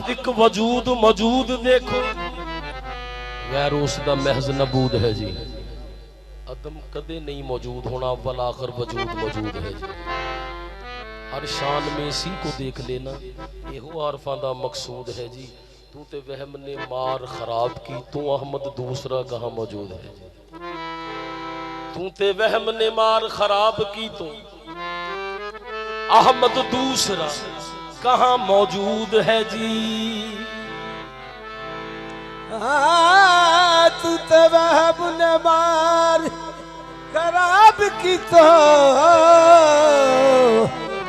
एक वजूद मौजूद देखो गैर उसका महज नबूद है जी। अदम कदे नहीं मौजूद होना, अव्वल आखिर वजूद मौजूद है जी। हर शान में इसी को देख लेना, यो आरफां दा मकसूद है जी। तू ते वहम ने मार खराब की, तू अहमद दूसरा कहाँ मौजूद है जी। तू ते वहम ने मार खराब की, तू अहमद दूसरा कहाँ मौजूद है जी। तू तो वहम ने मार खराब की, तो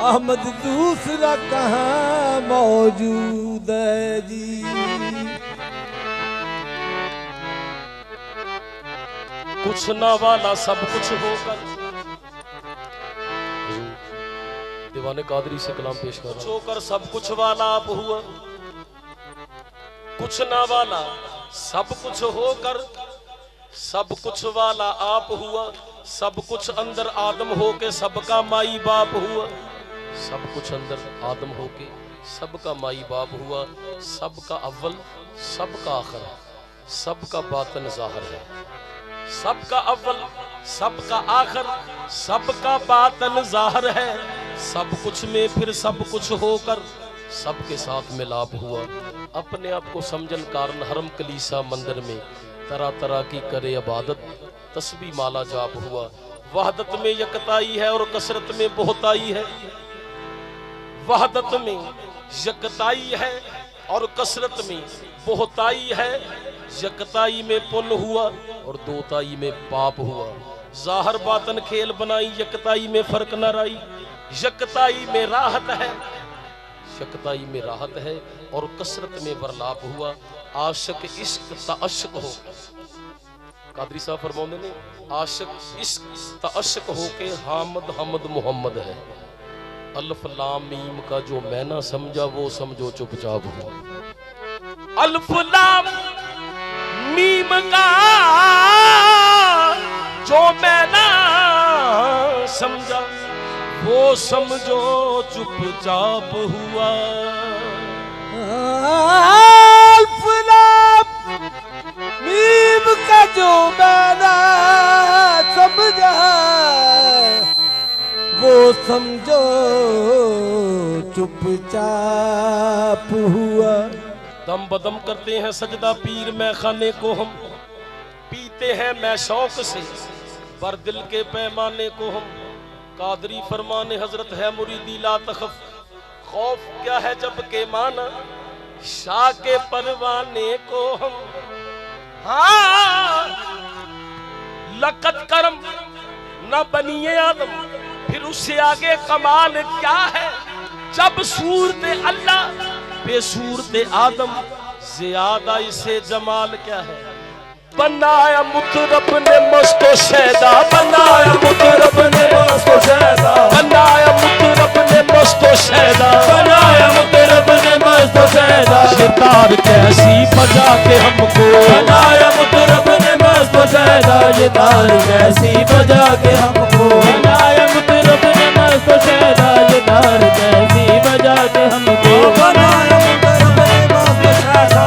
अहमद दूसरा कहाँ मौजूद है जी। कुछ ना वाला सब कुछ होकर, दीवाने कादरी से कलाम पेश कर। होकर सब कुछ वाला आप हुआ, कुछ ना वाला सब कुछ होकर, सब कुछ वाला आप हुआ। सब कुछ अंदर आदम होके सबका माई बाप हुआ। सब कुछ अंदर आदम होके सबका माई बाप हुआ। सबका अव्वल सबका आखिर, सबका बातन जाहिर है। सबका अव्वल सबका आखिर, सबका बातन जाहिर है। सब कुछ में फिर सब कुछ होकर सबके साथ मिलाप हुआ। अपने आप को समझन कारण हरम कलीसा मंदिर में तरह तरह की करे इबादत, तस्बीह माला जाप हुआ। वहदत में यकताई है और कसरत में बहुताई है। वहदत में यकताई है और कसरत में बहुताई है। यकताई में पुण्य हुआ और दोताई में पाप हुआ। जाहिर बातन खेल बनाई, यकताई में फर्क न राई। यकताई में राहत है, यकताई में राहत है और कसरत में वरलाप हुआ। आशिक इश्क ताअश्क हो, कादरी साहब फरमाते ने, आशिक इश्क ताअश्क हो के हामद हमद मोहम्मद है। अल्फ लाम मीम का जो मैना समझा वो समझो चुपचाप हो। अल्फ लाम मीम का जो मैना समझा वो समझो चुपचाप हुआ। अल्फ लाम मीम का जो मैना समझा वो समझो चुपचाप हुआ। दम बदम करते हैं सजदा पीर मैं खाने को हम, पीते हैं मैं शौक से बर दिल के पैमाने को हम। कादरी फरमाने हजरत है मुरीदी ला तखफ, खौफ क्या है जब के माना शाह के परवाने को हम। हाँ लकत करम न बनिए आदम, फिर उससे आगे कमाल क्या है। जब सूरत अल्लाह बेसूरत आदम, ज्यादा इसे जमाल क्या है। बनाया मुतरब ने मस्तो शैदा, बनाया मुतरब ने मस्तो शैदा, बनाया मुतरब ने मस्तो शैदा, बनाया मुतरब ने मस्तो शैदा। सितार कैसी बजा के हमको, बनाया मुतरब ने मस्तो शैदा। ये तार कैसी बजा के हमको, बनाया मुतरब ने मस्तो शैदा। ये तार कैसी बजा के हमको, बनाया मुतरब ने मस्तो शैदा।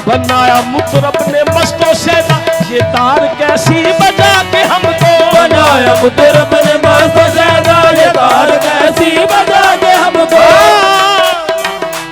बनाया मुतरब ने मस्तो शैदा, ये तार कैसी बजा के हमको, बनाया मुतरब ने मस्तो शैदा। ये तार कैसी बजा के हमको,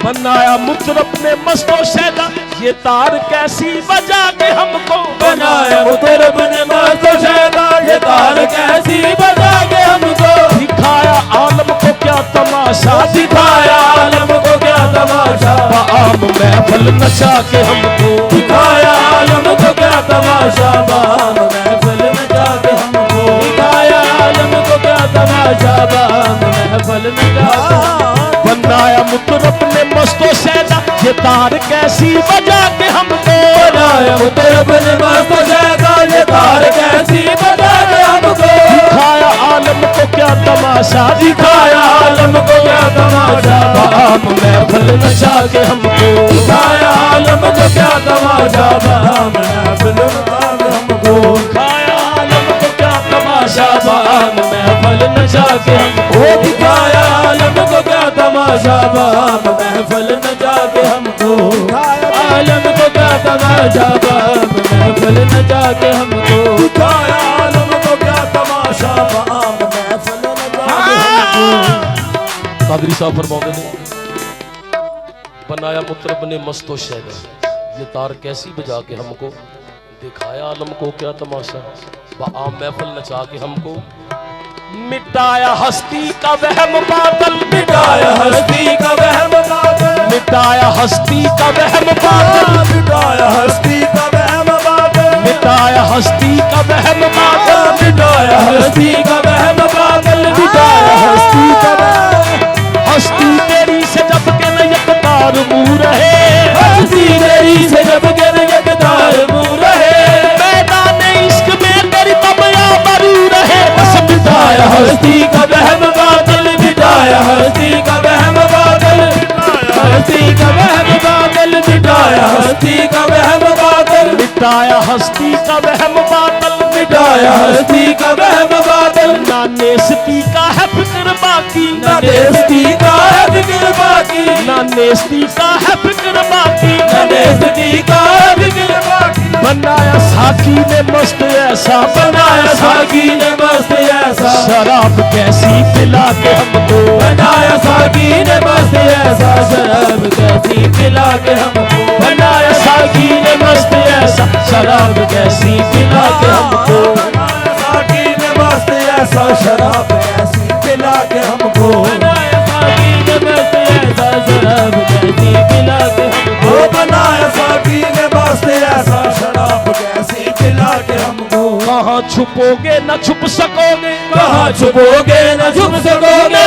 बनाया मुतरब ने मस्तो शैदा। ये तार कैसी बजा के हमको, बनाया मुतरब ने मस्तो शैदा। ये तार कैसी बजा के हमको। दिखाया आलम को क्या तमाशा, दिखाया आलम को क्या तमाशा। आम महफल नचा के हमको, दिखाया आलम को क्या तमाशा। बाम महफल नचा के हमको, दिखाया आलम को क्या तमाशा। बाम महफल नचा के। बनाया मुतरब ने मस्तो शैदा, ये तार कैसी बजा के हमको, बनाया मुतरब ने मस्तो शैदा। ये तार कैसी बजा के हमको। दिखाया आलम को क्या तमाशा, दिखाया आलम को क्या तमाशा। बाम महफल नचा के हमको, दिखाया आलम को क्या तमाशा। बाम महफल नचा के हमको, दिखाया आलम को क्या तमाशा। बाम महफल नचा के हमको, दिखाया आलम को को क्या तमाशा बाप महफल न जाके हमको, आलम को क्या तमाशा बाप महफल न जाके हमको, दिखाया आलम को क्या तमाशा बाप महफल न जाके हमको। कादरी साहब फरमाते ने बनाया मुतरब ने मस्तो शैदा, ये तार कैसी बजा के हमको, दिखाया आलम को क्या तमाशा आम महफल नचा के हमको, मिटाया हस्ती का वहम बादल, मिटाया हस्ती का वहम बादल, मिटाया हस्ती का वहम बादल, मिटाया हस्ती का वहम बादल, मिटाया हस्ती का वहम बादल, मिटाया हस्ती का वहम बादल, मिटाया हस्ती का वहम। हस्ती तेरी से जब के न यकदार मुँह रहे, हस्ती तेरी से जब के न यकदार मुँह रहे, मैदान इश्क में तेरी तमया मरू रहे, बस मिटाया हस्ती का वहम बादल, मिटाया हस्ती का वहम बादल, हस्ती का वहम बादल, मिटाया हस्ती का वहम बादल, मिटाया हस्ती का वहम बादल, मिटाया हस्ती का वहम बादल, ना नेस्ती का है फिक्र बाकी, न नेस्ती का है फिक्र बाकी, ना नेस्ती का है फिक्र बाकी, न नेस्ती का है फिक्र बाकी, बनाया साकी ने मस्त ऐसा, बनाया साकी ने मस्त ऐसा, शराब कैसी पिला के हमको, बनाया साकी ने मस्त ऐसा, शराब कैसी पिला के हमको, बनाया साकी ने मस्त ऐसा, शराब कैसी पिला के हमको, बनाया साकी ने मस्त ऐसा, शराब ऐसी पिला के हमको, बनाया साकी ने मस्त ऐसा, शराब कैसी पिला के हमको, ओ बनाया साकी ने मस्त ऐसा, शराब कैसी पिला के हमको। कहाँ छुपोगे न छुप सकोगे, कहाँ छुपोगे न छुप सकोगे,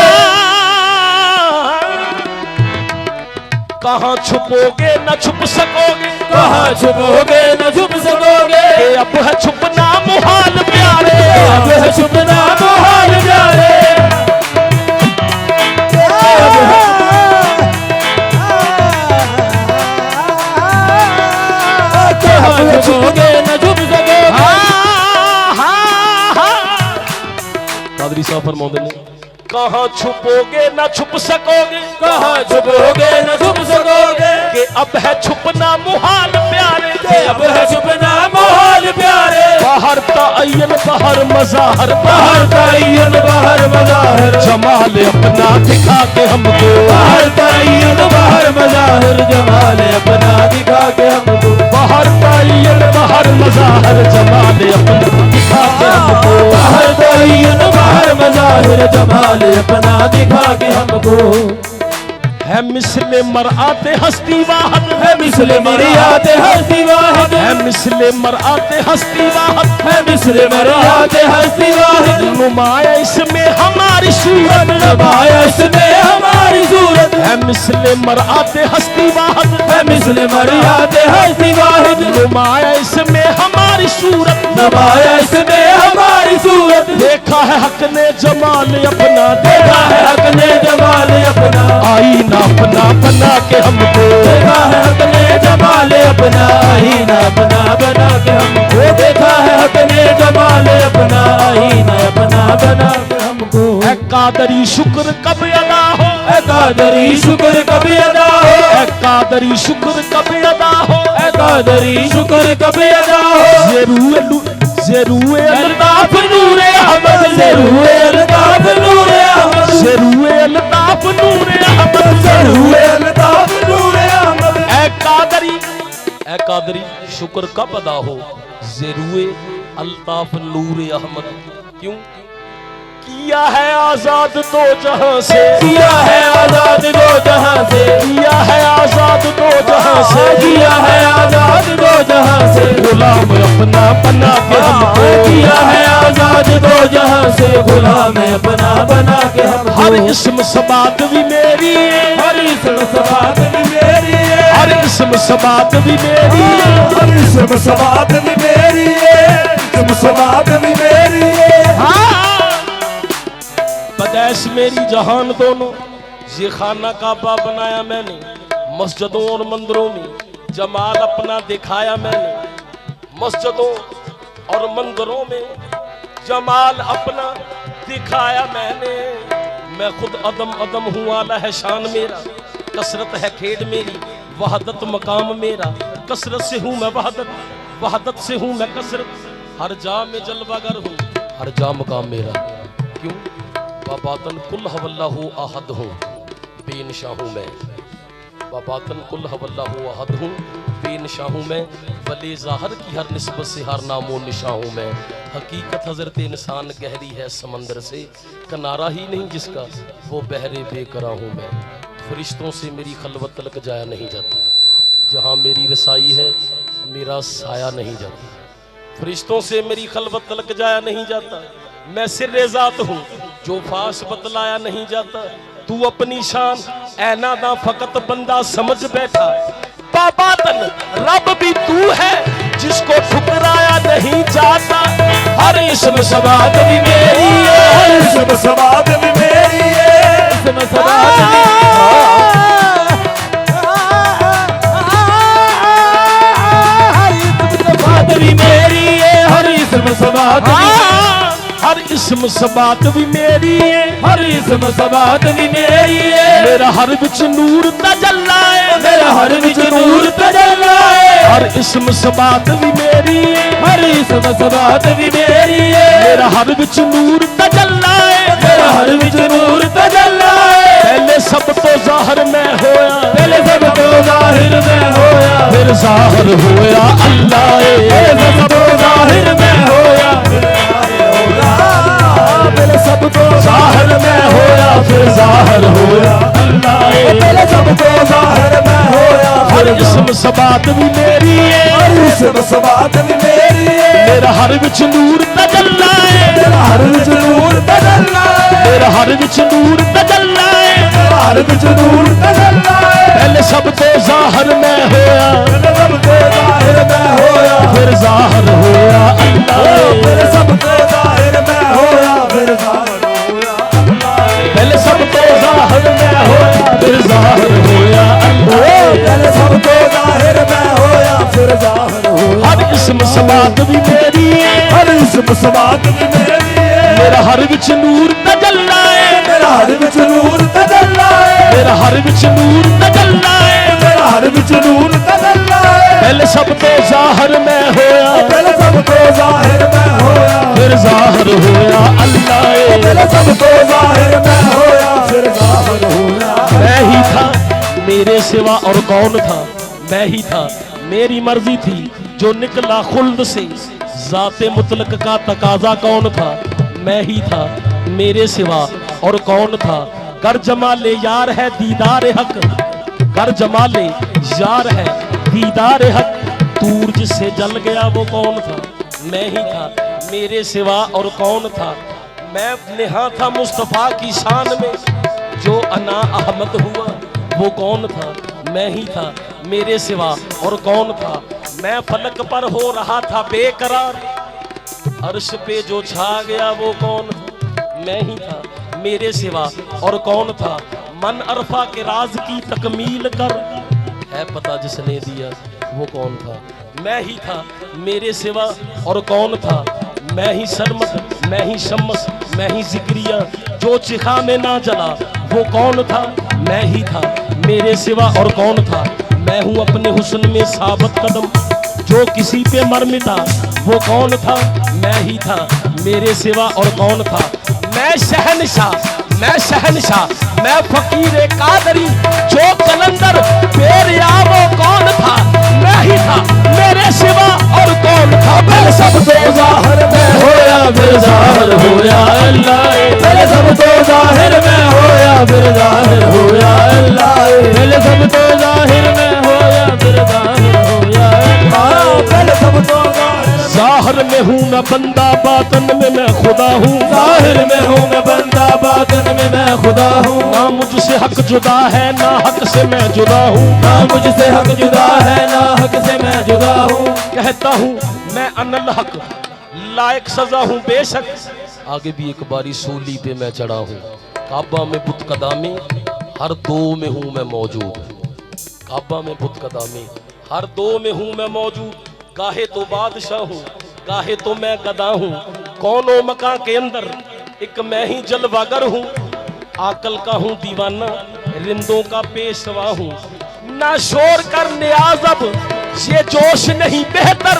कहाँ छुपोगे न छुप सकोगे, कहाँ छुपोगे न छुप सकोगे, ये अब है छुपना मुहाल प्यारे, अब है छुपना मुहाल प्यारे, कहाँ छुपोगे न छुप सकोगे, कादरी साहब फरमाते ने कहाँ छुपोगे न छुप सकोगे, कहाँ छुपोगे न छुप सकोगे, कि अब है छुपना मुहाल प्यारे, अब है छुपना मुहाल प्यारे, बाहर तअय्यन बाहर मज़ाहर, बाहर तअय्युन बाहर मज़ाहिर, जमाल अपना दिखा के हमको, बाहर तअय्युन बाहर मज़ाहिर, जमाल अपना दिखा के हमको, बाहर तअय्यन बाहर मज़ाहर, जमाल अपना दिखा के हमको, बाहर तअय्युन बाहर मज़ाहिर, जमाल अपना दिखा के हमको, है मिसले मरआते हस्ती वाहद, है मिसले मरियात हस्ती वाहिद, है मिसले मरआते हस्ती वाहद, है मिसले मरियात हस्ती वाहिद, नुमाया इसमें हमारी सूरत, नमाया इसमें हमारी सूरत, है मिसले मरआते हस्ती वाहद, है मिसले मरियात हस्ती वाहिद, नुमाया इसमें हमारी सूरत, नमाया इसमें हमारी सूरत, देखा है हक ने जमाल अपना, देखा है हक ने जमाल अपना, आईना अपना बना के हमको, देखा है हक ने जमाल अपना, आईना अपना बना के हमको, देखा है हक ने जमाल अपना, आईना अपना बना के हमको, ऐ कादरी शुक्र कब अदा हो, ऐ कादरी शुक्र कभी अदा हो, ऐ कादरी शुक्र कब अदा हो, ऐ कादरी शुक्र कभी अदा हो, ज़रूए अल्ताफ नूरे अहमद, ज़रूए अल्ताफ नूरे अहमद, ज़रूए अल्ताफ नूरे अहमद, ज़रूए अल्ताफ नूरे अहमद, ऐ कादरी शुक्र कब अदा हो, ज़रूए अल्ताफ नूरे अहमद, क्यों किया है आजाद दो जहां से, किया है आजाद दो जहां से, किया है आजाद दो जहां से, किया है आजाद दो जहां से, गुलाम अपना बना के हमको, किया है आजाद दो जहां से, गुलाम अपना बना के हमको, हर इस्म सबात भी मेरी है, हर इस्म सबात भी मेरी है, हर इस्म सबात भी मेरी है, हर इस्म सबात भी मेरी है, इस्म सबात भी मेरी है। हाँ पैदाइश मेरी जहान दोनों, ये खाना काबा बनाया मैंने, मस्जिदों और मंदिरों में जमाल अपना दिखाया मैंने, मस्जिदों और मंदिरों में जमाल अपना दिखाया मैंने, मैं खुद अदम अदम हूँ, आला है शान मेरा, कसरत है खेड मेरी, वहदत मकाम मेरा। कसरत से हूँ मैं वहदत, वहदत से हूँ मैं कसरत, हर जा में जलवागर हूँ, हर जा मकाम मेरा। क्यों? बाबातन कुल हवल्लाहु अहद हूँ, बेनशा हूँ मैं। बाबातन कुल हवल्लाहु अहद हूँ, बेनशा हूँ मैं। वली ज़ाहर की हर निस्बत से हर नामो निशा हूँ मैं। हकीकत हजरत इंसान गहरी है समंदर से, किनारा ही नहीं जिसका वो बहरे बेकरा हूँ मैं। फरिश्तों से मेरी खलवत तलक जाया नहीं जाती, जहाँ मेरी रसाई है मेरा साया नहीं जाता। फरिश्तों से मेरी खलवत तलक जाया नहीं जाता। मैं सिर्रे ज़ात हूँ जो फाश बतलाया नहीं जाता। तू अपनी शान ऐना ना फकत बंदा समझ बैठा। बाबातन रब भी तू है जिसको ठुकराया नहीं जाता। हर इसम सबात भी मेरी है, हर इसम सबात भी मेरी है, इसम सबात भी मेरी है, हर इसम सबात भी, हर इसम सबात भी मेरी है, हर इसम सबात भी मेरी है। मेरा हर विच नूर तजल्ला है, मेरा हर विच नूर तजल्ला है। हर इसम सबात भी मेरी है, हर इसम सबात भी मेरी है। मेरा हर विच नूर तजल्ला है, मेरा हर विच नूर तजल्ला है। पहले सब तो ज़ाहिर में होया, पहले सब तो ज़ाहिर में होया, फिर ज़ाहिर होया अल्लाह। पहले सब तो ज़ाहिर में होया, पहले सब तो ज़ाहिर में होया, फिर ज़ाहिर होया अल्लाह। पहले सब तो ज़ाहिर में होया, हर इसम सबात भी मेरी है, हर इसम सबात भी मेरी है। मेरा हर विच नूर तजल्ला है, मेरा हर विच नूर तजल्ला है, मेरा हर विच नूर तजल्ला है। मेरा हर विच नूर तजल्ला है। पहले सब तो ज़ाहिर में होया, पहले सब तो ज़ाहिर में होया, फिर ज़ाहिर होया अल्लाह। पहले सब तो ज़ाहिर में होया, फिर ज़ाहिर होया अल्लाह। पहले सब तो ज़ाहिर में होया, फिर ज़ाहिर होया अल्लाह। पहले सब तो ज़ाहिर में होया, फिर ज़ाहिर होया। हर इसम सबात भी मेरी है, हर इसम सबात भी मेरी है, मेरा हर विच नूर तजल्ला है, मेरा हर विच नूर तजल्ला है, मेरा हर विच नूर तजल्ला है। मेरा हर विच नूर तजल्ला है। पहले सब तो ज़ाहिर में होया, पहले सब तो ज़ाहिर में होया, फिर ज़ाहिर होया अल्लाह। पहले सब तो ज़ाहिर में होया, फिर ज़ाहिर होया। मैं ही था, मेरे सिवा और कौन था? मैं ही था, मेरी मर्जी थी जो निकला खुल्द से। ज़ाते मुतलक का तकाजा कौन था? मैं ही था, मेरे सिवा और कौन था? कर जमाले यार है दीदार हक, कर जमाले यार है दीदार हक। दूर जिससे जल गया वो कौन था? मैं ही था, मेरे सिवा और कौन था? मैं नेहा था मुस्तफ़ा की शान में, जो अना अहमद हुआ वो कौन था? मैं ही था, मेरे सिवा और कौन था? मैं फलक पर हो रहा था बेकरार, अर्श पे जो छा गया वो कौन था? मैं ही था, मेरे सिवा और कौन था? मन अरफा के राज की तकमील कर, है पता जिसने दिया वो कौन था? मैं ही था, मेरे सिवा और कौन था? मैं ही सरमद, मैं ही शम्स, मैं ही जिक्रिया, जो चिखा में ना जला वो कौन था? मैं ही था, मेरे सिवा और कौन था? मैं हूँ अपने हुस्न में साबित कदम, जो किसी पे मर मिटा वो कौन था? मैं ही था, मेरे सिवा और कौन था? मैं शहनशाह, मैं शहनशाह, मैं फकीर कादरी, जो कलंदर पेरिया वो कौन था? मैं ही था, मेरे सिवा और कौन था? पहले सब तो ज़ाहिर में होया, फिर ज़ाहिर होया अल्लाह। पहले सब तो ज़ाहिर में होया, फिर ज़ाहिर होया अल्लाह। पहले सब तो ज़ाहिर में होया, फिर ज़ाहिर होया अल्लाह। पहले सब तो ज़ाहिर में हूँ मैं बंदा, बातन में मैं खुदा हूँ। ज़ाहिर में हूँ मैं बंदा, बातिन में मैं खुदा हूँ। ना मुझसे हक जुदा है, ना हक से मैं जुदा हूँ। ना मुझसे हक जुदा है, ना हक से मैं जुदा हूँ। कहता हूँ मैं अनल हक, लायक सजा हूँ बेशक। आगे भी एक बारी सूली पे मैं चढ़ा हूँ, काबा में बुत कदामी, हर दो में हूँ मैं मौजूद। काबा में बुत कदामी, हर दो में हूँ मैं मौजूद। गाहे तो बादशाह हूँ, गाहे तो मैं गदा हूँ। कौनो मकां के अंदर एक मैं ही जलवागर हूँ। आकल का हूँ दीवाना, रिंदों का पेशवा हूँ। ना शोर कर नियाज अब, ये जोश नहीं बेहतर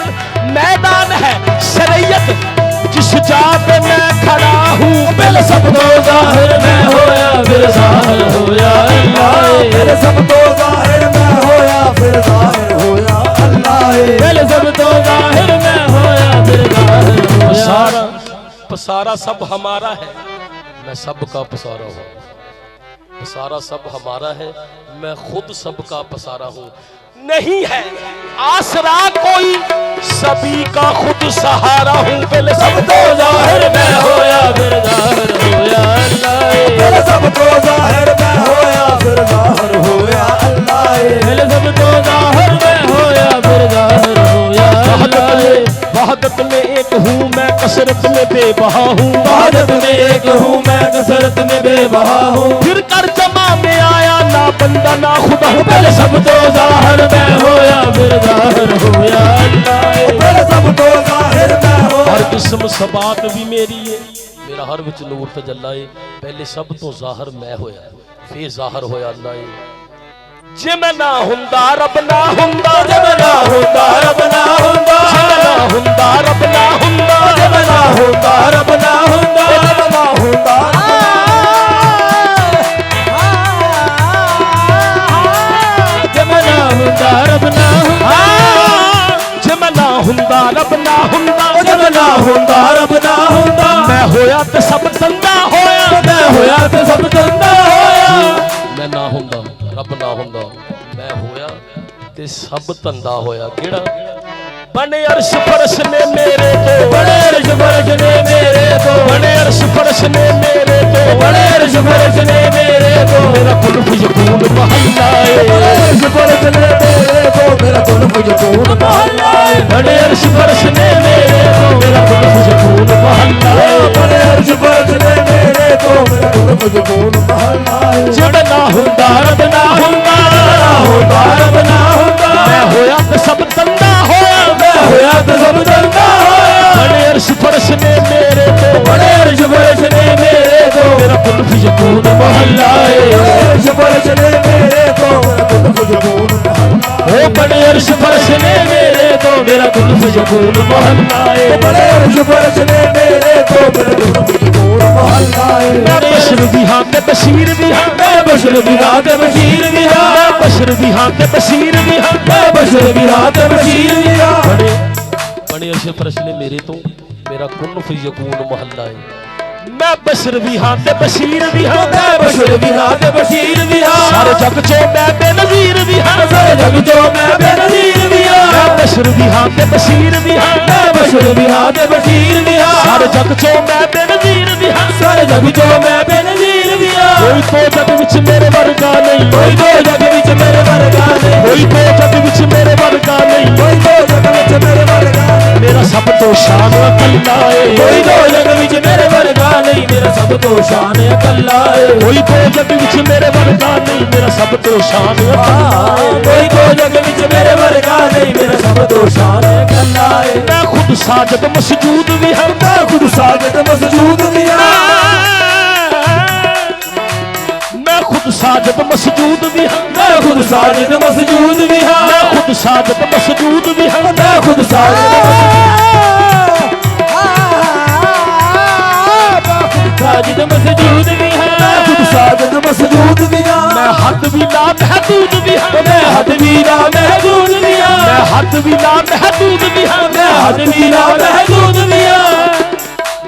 मैदान है शरीयत जिस जा पे मैं खड़ा हूँ। पहले सब तो जाहिर में होया फिर जाहिर होया अल्लाह। पहले सब तो जाहिर में होया फिर जाहिर होया अल्लाह। पहले सब तो जाहिर में होया फिर जाहिर होया। पसारा पसारा सब हमारा है, मैं सबका पसारा हूँ। पसारा सब हमारा है, मैं खुद सबका पसारा हूँ। नहीं है आसरा कोई, सभी का खुद सहारा हूँ। पहले सब तो जाहिर में होया फिर जाहिर होया अल्लाह। पहले सब तो जाहिर में होया फिर जाहिर होया अल्लाह। पहले सब तो जाहिर में होया फिर जाहिर होया अल्लाह। वहदत में एक हूँ मैं, कसरत में बेबहा हूँ। वहदत में एक हूँ मैं, कसरत में बेबहा हूँ। फिर कर जमा में आया ना बंदा ना खुदा हूँ। पहले सब तो जाहिर में होया फिर जाहिर होया अल्लाह। पहले सब तो जाहिर में होया। हर किस्म सबात भी मेरी है, मेरा हर विच नूर तजल्ला है। पहले सब तो जाहिर मैं होया फिर जाहिर होया अल्लाह। जे मैं ना हुंदा रब ना हुंदा, जे मैं ना हुंदा रब ना हुंदा, जे मैं ना हुंदा रब ना हुंदा, जे मैं ना हुंदा रब ना हुंदा, जे मैं ना हुंदा जे मैं ना हुंदा रब ना हुंदा, जे मैं ना हुंदा रब ना हुंदा, जे मैं ना हुंदा रब ना हुंदा। मैं होया ते सब तंदा होया, मैं होया ते सब तंदा होया। मैं ना हुंदा रब ना हुंदा, मैं होया ते सब तंदा होया। केड़ा बने अर्श फर्श ने मेरे तो, बड़े अर्श फर्श ने मेरे तो, बने अर्श फर्श ने मेरे तो, बड़े अर्श फर्श ने मेरे तो। मेरा कुल्फ यकून महल्ला बड़े है। अर्श फर्श ने मेरे को मेरा कुल्फ यकून महल्ला है। बड़े अर्श फर्श ने मेरे तो, मेरा कुल्फ यकून महल्ला है। बड़े अर्श फर्श ने मेरे को मेरा कुल्फ यकून महल्ला है। जब ना हुंदा रब ना हुंदा, ना हुंदा रब ना हुंदा, मैं होया ते सब तंदा होया। मैं होया ते सब तंदा होया। बड़े अर्श फर्श ने मेरे तो, बड़े अर्श फर्श ने मेरे तो, मेरा कुल्फ यकून महल्ला है। अर्श फर्श ने मेरे को मेरा कुल्फ यकून महल्ला है। ओ बड़े अर्श फर्श ने मेरे तो, मेरा कुल्फ यकून महल्ला है। बड़े अर्श फर्श ने मेरे को मेरा कुल्फ यकून महल्ला है। मैं बशर भी हाँ ते बशीर भी हाँ, मैं बशर भी हाँ ते बशीर भी हाँ, मैं बशर भी हाँ ते बशीर भी हाँ, मैं बशर भी हाँ ते बशीर भी हाँ। बड़े बड़े अर्श फर्श ने मेरे तो, मेरा कुल्फ यकून महल्ला है। मैं बशर भी हाँ ते बशीर भी हाँ, मैं बशर भी हाँ ते बशीर भी हाँ। सारे जग चो मैं बेनज़ीर भी हाँ, सारे जग चो मैं बेनज़ीर भी हाँ। मैं बशर भी हाँ ते बशीर भी हाँ, मैं बशर भी हाँ ते बशीर भी हाँ। सारे जग चो मैं बेनज़ीर भी हाँ। सारे जग चो मैं बेनज़ीर भी हाँ। कोई तो जग विच मेरे वर्गा नहीं, कोई तो जग विच मेरे वर्गा नहीं, कोई तो जग विच मेरे वर्गा नहीं, कोई तो जग विच मेरे वर्गा नहीं। मेरा सब तो शान अकल्ला है। कोई तो जग विच मेरे वर्गा नहीं, मेरा सब तो शान अकल्ला है। कोई तो जग विच मेरे वर्गा नहीं, मेरा सब तो शान अकल्ला है। कोई तो जग विच मेरे वर्गा नहीं, मेरा सब तो शान अकल्ला है। मैं खुद साजद मसजूद भी हाँ, मैं खुद साजिद मसजूद भी हाँ। मैं खुद साजद मसजूद भी हाँ, मैं खुद साजिद मसजूद भी हाँ। मैं खुद साजद मसजूद भी हाँ। मैं खुद साजिद साजिद मसजूद भी हाँ। मैं खुद साजिद मसजूद भी हाँ। मैं हद भी ला महदूद भी हाँ, मैं हद भी ला महदूद भी हाँ। मैं हद भी ला महदूद भी हाँ, मैं हद भी ला महदूद भी हाँ।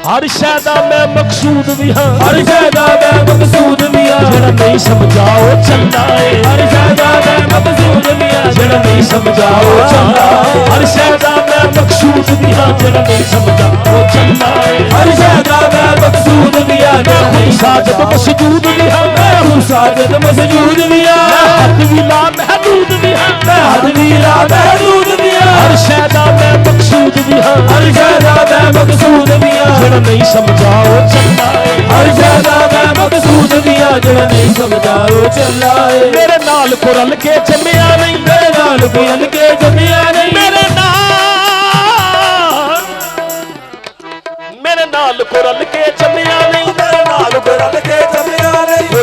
हर शैदा मैं मकसूद भी हाँ, हर शैदा मैं मकसूद भी हाँ। जेड़ा नहीं समझाओ चलना है। हर शैदा मैं मकसूद भी हाँ। जेड़ा नहीं समझाओ चलना है। हर शैदा मैं मकसूद भी हाँ, जेड़ा नहीं समझाओ चलना है। हर शैदा मैं मकसूद भी हाँ। मैं खुद साजद मसजूद भी हाँ, मैं खुद साजिद मसजूद भी हाँ। मैं हद भी ला महदूद भी हाँ, मैं हद भी ला महदूद भी हाँ। हर शैदा मैं मकसूद भी हाँ, हर शैदा मैं मकसूद भी हाँ। जेड़ा नहीं समझाओ चलना है। हर शैदा मैं मकसूद भी हाँ। जेड़ा नहीं समझाओ चला है। मेरे नाल को रल के जम्मिया नहीं, मेरे नाल कोई हल के जमिया नहीं, मेरे नाल को रल के जम्मिया नहीं, मेरे नाल को रल के जमिया नहीं।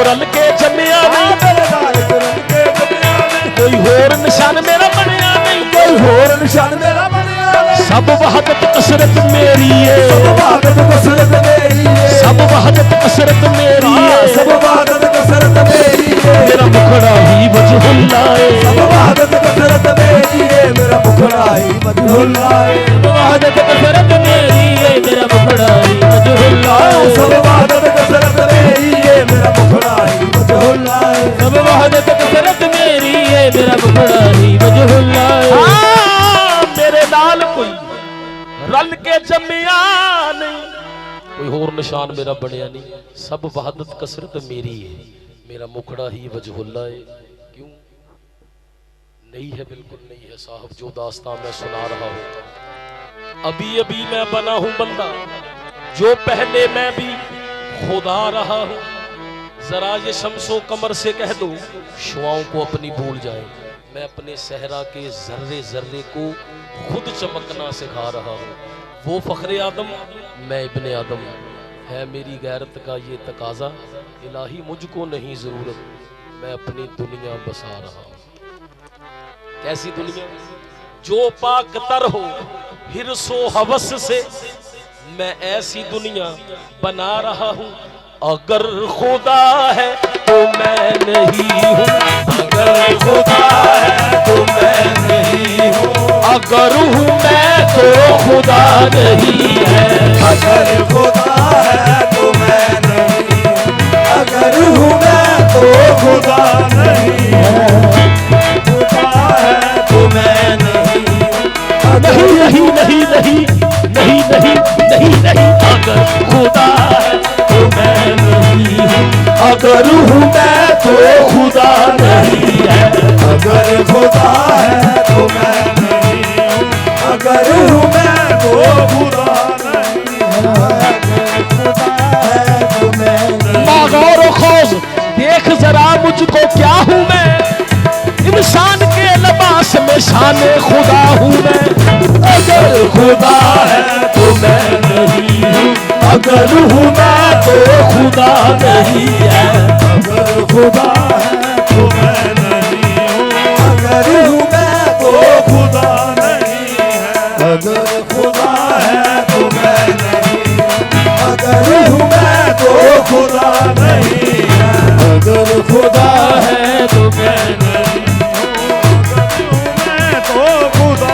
रल के जमिया नहीं, मेरे नानक रल के जमिया नहीं, कोई होर निशान मेरा बनया नहीं, कोई होर निशान मेरा बनया नहीं। सब वहदत कसरत मेरी है, सब वहदत कसरत मेरी है, सब वहदत कसरत मेरी है, सब वहदत कसरत मेरी है। मेरा मुखड़ा ही वजहुल्ला है, सब वहदत कसरत मेरी है, मेरा मुखड़ा ही वजहुल्ला है। सब वहदत कसरत मेरी है, मेरा मुखड़ा ही वजहुल्ला है। सब वहदत कसरत मेरी है, मेरा मुखड़ा ही वजहुल्ला है। सब वहदत कसरत मेरी है, मेरा मुखड़ा ही वजहुल्ला है। हाँ, मेरे नाल कोई रल के जमिया नहीं, कोई होर निशान मेरा बनया नहीं, सब वहदत कसरत मेरी है, मेरा मुखड़ा ही वजहुल्ला है। क्यों नहीं है? बिल्कुल नहीं है साहब। जो दास्तां मैं सुना रहा हूं, अभी अभी मैं बना हूं बंदा, जो पहले मैं भी खुदा रहा हूं। जरा ये शम्सो कमर से कह दो शुआओं को अपनी भूल जाए, मैं अपने सहरा के जर्रे जर्रे को खुद चमकना सिखा रहा हूँ। वो फखरे आदम, मैं इब्ने आदम, है मेरी गैरत का ये तकाजा, इलाही मुझको नहीं जरूरत, मैं अपनी दुनिया बसा रहा हूँ। कैसी दुनिया? जो पाक तर हो हिर्सो हवस से, मैं ऐसी दुनिया बना रहा हूँ। अगर खुदा है तो मैं नहीं हूँ, अगर खुदा है तो मैं नहीं हूँ, अगर हूँ मैं तो खुदा नहीं है। अगर खुदा है तो मैं नहीं हूँ, अगर हूँ मैं तो खुदा नहीं है। खुदा है तो मैं नहीं हूँ, नहीं नहीं नहीं नहीं नहीं नहीं नहीं, अगर खुदा है तो मैं नहीं हूँ, अगर हूँ मैं तो खुदा नहीं है। अगर खुदा है तो मैं नहीं हूँ, अगर हूँ मैं तो खुदा नहीं है। अगर खुदा है तो मैं नहीं हूँ। गौर खौज देख जरा मुझको क्या हूँ मैं, इंसान के लिबास में शान खुदा हूँ मैं। अगर खुदा है तो मैं नहीं हूँ, अगर हूँ मैं तो खुदा नहीं है। अगर खुदा है तो मैं नहीं हूँ, अगर हूँ मैं तो खुदा नहीं है। अगर खुदा है तो मैं नहीं हूँ, अगर हूँ मैं तो खुदा नहीं है। अगर खुदा है तो मैं नहीं हूँ, अगर हूँ मैं तो खुदा।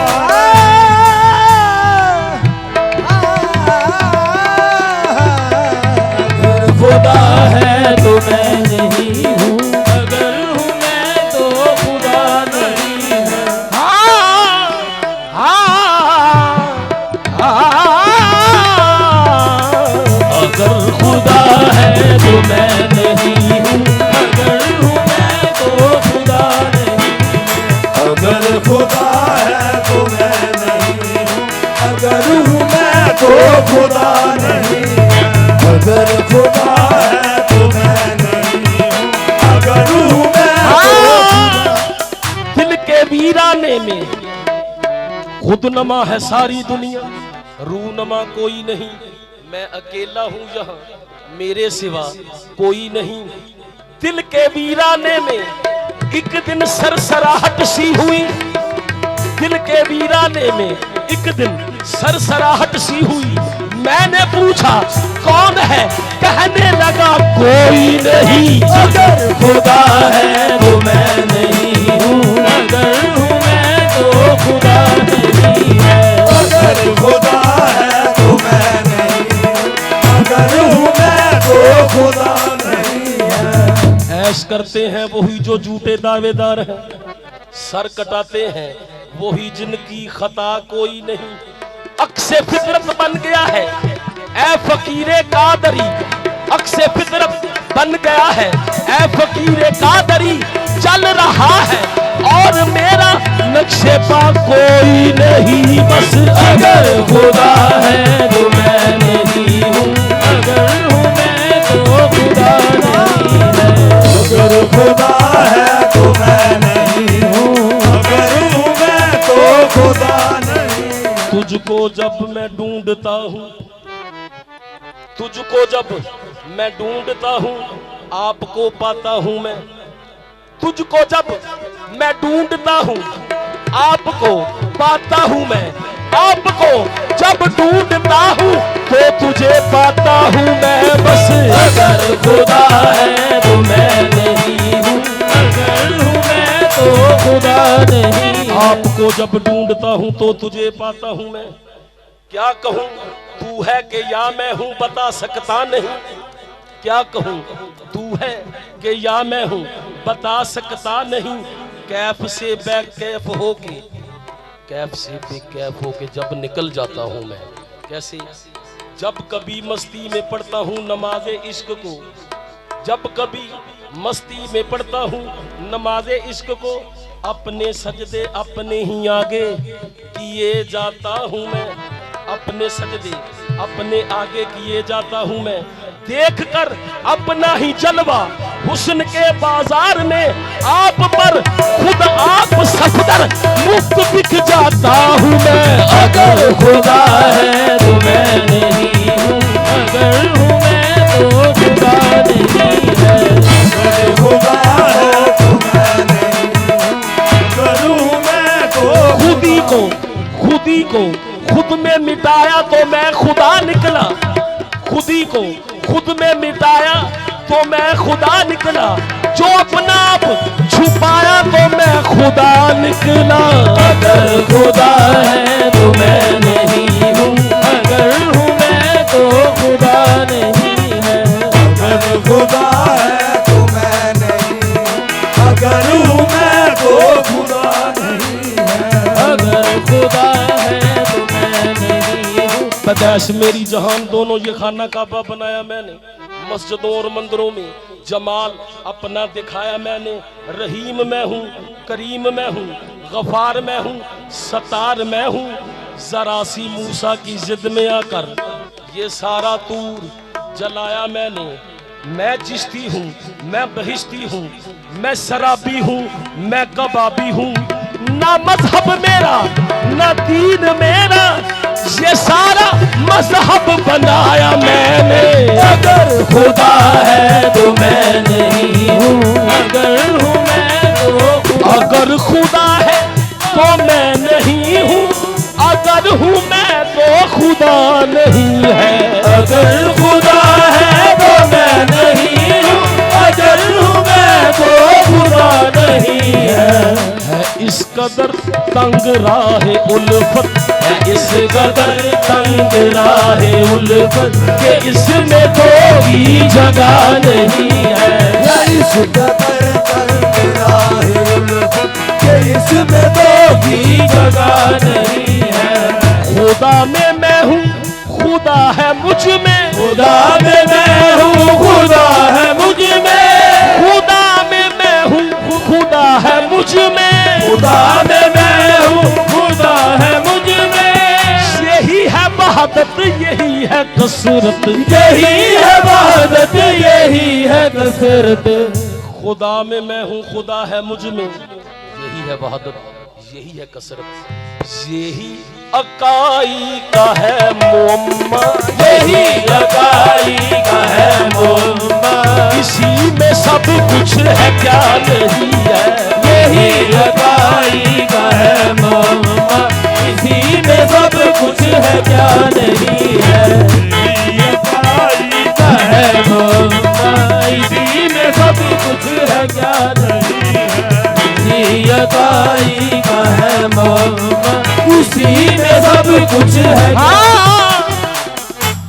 अगर खुदा है तो मैं नहीं हूँ, अगर हूँ मैं तो खुदा नहीं है। अगर खुदा है तो मैं नहीं हूँ, अगर हूँ मैं तो खुदा नहीं है। अगर खुदा है तो मैं नहीं हूँ, अगर हूँ मैं तो खुदा नहीं है। अगर खुदा है तो मैं नहीं हूँ, अगर हूँ मैं तो। दिल के वीराने में खुदनमा है सारी दुनिया, रूनमा कोई नहीं, मैं अकेला हूँ यहाँ मेरे सिवा कोई नहीं। दिल के वीराने में एक दिन सरसराहट सी हुई, दिल के वीराने में एक दिन सरसराहट सी हुई। मैंने पूछा कौन है, कहने लगा कोई नहीं। अगर खुदा है तो मैं नहीं हूँ, अगर हूँ मैं तो खुदा नहीं है। अगर खुदा है तो मैं नहीं हूँ, अगर हूँ मैं तो खुदा नहीं है। ऐश करते हैं वही जो झूठे दावेदार हैं, सर कटाते हैं वही जिनकी खता कोई नहीं। अक्से फितरत बन गया है ऐ फकीरे कादरी, अक्से फितरत बन गया है ऐ फकीरे कादरी। चल रहा है और मेरा नक्शे पा कोई नहीं, बस अगर खुदा है तो मैं नहीं हूँ, अगर हूँ मैं तो खुदा नहीं है। अगर खुदा है तो मैं नहीं हूँ, अगर हूँ मैं तो खुदा नहीं है। तुझको जब मैं ढूंढता हूँ, तुझको जब मैं ढूंढता हूँ, आपको पाता हूं मैं, तुझको जब मैं ढूंढता हूं, आपको पाता हूं मैं, आपको जब ढूंढता हूं तो तुझे पाता हूं मैं बस। अगर खुदा है तो मैं नहीं हूँ, अगर हूँ मैं तो खुदा नहीं। आपको जब ढूंढता हूं तो तुझे पाता हूं मैं। क्या कहूं तू है कि या मैं हूं, बता सकता नहीं। क्या कहूं तू है कि या मैं हूं, बता सकता नहीं। कैफ से बेकैफ होके, कैफ से बेकैफ होके जब निकल जाता हूं मैं। कैसे? जब कभी मस्ती में पढ़ता हूं नमाज़े इश्क को, जब कभी मस्ती में पढ़ता हूं नमाज़े इश्क को, अपने सजदे अपने ही आगे किए जाता हूं मैं। अपने सजदे अपने आगे किए जाता हूं मैं। देखकर अपना ही जलवा हुस्न के बाजार में, आप पर खुद आप सफदर मुफ्त बिक जाता हूं मैं। अगर खुदा है तो मैं नहीं हूँ, अगर हूँ मैं तो खुदा नहीं है। अगर खुदा है तो मैं नहीं हूँ, अगर हूँ मैं तो खुदी को खुद में मिटाया तो मैं खुदा निकला। खुदी को खुद में मिटाया तो मैं खुदा निकला। जो अपना आप छुपाया तो मैं खुदा निकला। अगर खुदा है तो मैं नहीं हूँ, अगर हूँ मैं तो खुदा नहीं है। अगर खुदा है तो मैं नहीं हूँ, अगर हूँ मैं तो खुदा नहीं है। अगर खुदा है तो मैं नहीं हूँ। पैदाइश मेरी जहान दोनों ये खाना काबा बनाया मैंने। मस्जिदों और मंदिरों में जमाल अपना दिखाया मैंने। रहीम मैं हूँ, करीम मैं हूँ, गफार मैं हूँ, सतार मैं हूँ। जरा सी मूसा की जिद में आकर ये सारा तूर जलाया मैंने। मैं चिश्ती हूँ, मैं बहिश्ती हूँ, मैं शराबी हूँ, मैं कबाबी हूँ। ना मजहब मेरा ना दीन मेरा, ये सारा मजहब बनाया मैंने। अगर खुदा है तो मैं नहीं हूँ, अगर हूँ मैं तो खुदा। अगर खुदा है तो मैं नहीं हूँ, अगर हूँ मैं तो खुदा नहीं है। अगर खुदा है तो मैं नहीं हूँ, अगर हूँ मैं तो खुदा नहीं है। इस कदर तंग राहे उल्फत, है इस कदर तंग राहे उल्फत के इसमें कोई जगह नहीं है। इस कदर तंग राहे उल्फत के इसमें कोई जगह नहीं है। खुदा में मैं हूँ, खुदा है मुझ में। खुदा में मैं हूँ, खुदा है मुझ में। खुदा में मैं हूँ, खुदा है मुझ में। खुदा में मैं हूँ, खुदा है मुझ में। यही है वहादत, यही है कसरत, यही है वहादत, यही है कसरत। खुदा में मैं हूँ, खुदा है मुझ में। यही है वहादत, यही है कसरत, यही अकाई का है मुअम्मा, यही अकाई का है मुअम्मा। इसी में सब कुछ है क्या नहीं है। यही अकाई का है मुअम्मा, इसी में सब कुछ है क्या नहीं है। अकाई का है मुअम्मा, इसी में सब कुछ है क्या नहीं है। इसी अकाई का है मुअम्मा, उसी में सब कुछ है। हाँ,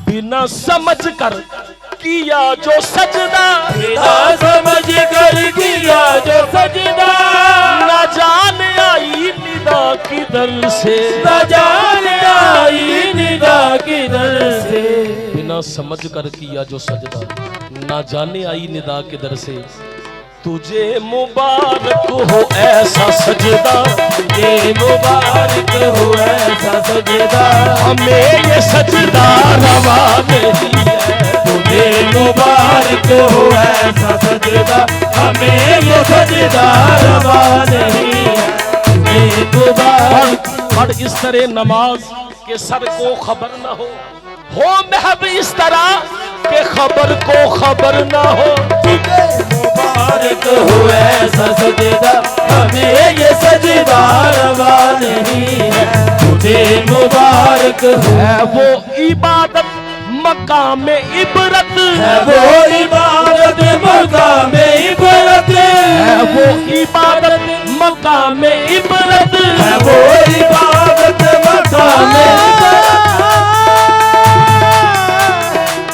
बिना समझ कर किया जो सजदा, बिना समझ कर किया जो सजदा, न जान आई निदा किधर से। न जान आई निदा किधर से। बिना समझ कर किया जो सजदा, न जाने आई निदा किधर से। तुझे मुबारक हो ऐसा सजदा, तुझे मुबारक हो ऐसा सजदा। हमें ये सजदा रवा नहीं है। तुझे मुबारक हो ऐसा सजदा, हमें ये सजदा रवा नहीं है। तुझे मुबारक और इस तरह नमाज के सर को खबर न हो महब इस तरह के खबर को खबर ना हो। मुबारक हो ऐसा सजदा, हमें ये सजदा रवा नहीं है। तुझे मुबारक है वो इबादत मकाम इबरत, है वो इबादत मकाम इबरत, है वो इबादत मकाम इबरत, है वो